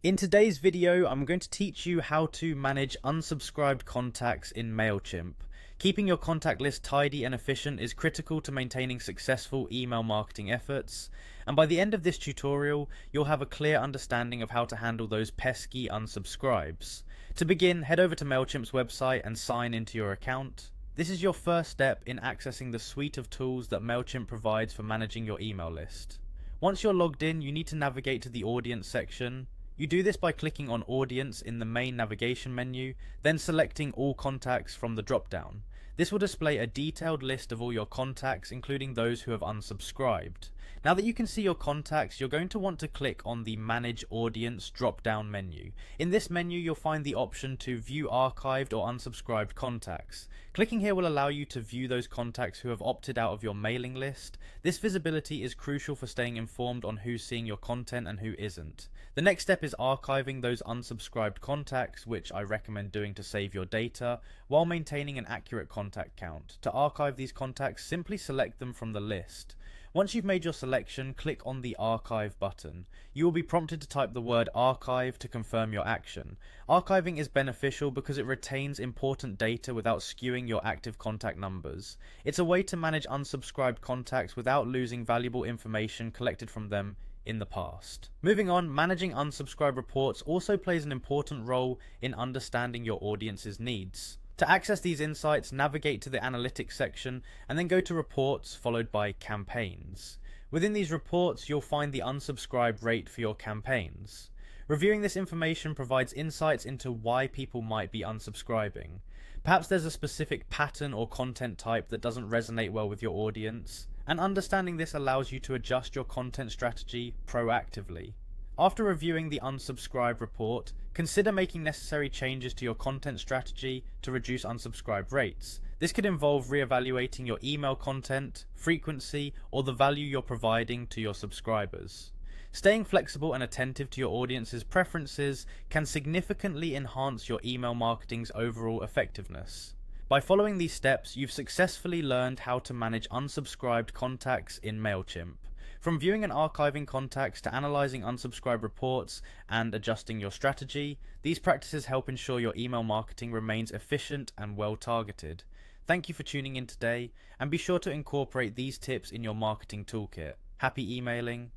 In today's video, I'm going to teach you how to manage unsubscribed contacts in Mailchimp. Keeping your contact list tidy and efficient is critical to maintaining successful email marketing efforts, and by the end of this tutorial, you'll have a clear understanding of how to handle those pesky unsubscribes. To begin, head over to Mailchimp's website and sign into your account. This is your first step in accessing the suite of tools that Mailchimp provides for managing your email list. Once you're logged in, you need to navigate to the Audience section. You do this by clicking on Audience in the main navigation menu, then selecting All Contacts from the drop-down. This will display a detailed list of all your contacts, including those who have unsubscribed. Now that you can see your contacts, you're going to want to click on the Manage Audience drop-down menu. In this menu, you'll find the option to view archived or unsubscribed contacts. Clicking here will allow you to view those contacts who have opted out of your mailing list. This visibility is crucial for staying informed on who's seeing your content and who isn't. The next step is archiving those unsubscribed contacts, which I recommend doing to save your data, while maintaining an accurate contact count. To archive these contacts, simply select them from the list. Once you've made your selection, click on the Archive button. You will be prompted to type the word Archive to confirm your action. Archiving is beneficial because it retains important data without skewing your active contact numbers. It's a way to manage unsubscribed contacts without losing valuable information collected from them in the past. Moving on, managing unsubscribed reports also plays an important role in understanding your audience's needs. To access these insights, navigate to the Analytics section and then go to Reports followed by Campaigns. Within these reports, you'll find the unsubscribe rate for your campaigns. Reviewing this information provides insights into why people might be unsubscribing. Perhaps there's a specific pattern or content type that doesn't resonate well with your audience, and understanding this allows you to adjust your content strategy proactively. After reviewing the unsubscribe report, consider making necessary changes to your content strategy to reduce unsubscribe rates. This could involve reevaluating your email content, frequency, or the value you're providing to your subscribers. Staying flexible and attentive to your audience's preferences can significantly enhance your email marketing's overall effectiveness. By following these steps, you've successfully learned how to manage unsubscribed contacts in Mailchimp. From viewing and archiving contacts to analyzing unsubscribed reports and adjusting your strategy, these practices help ensure your email marketing remains efficient and well targeted. Thank you for tuning in today, and be sure to incorporate these tips in your marketing toolkit. Happy emailing!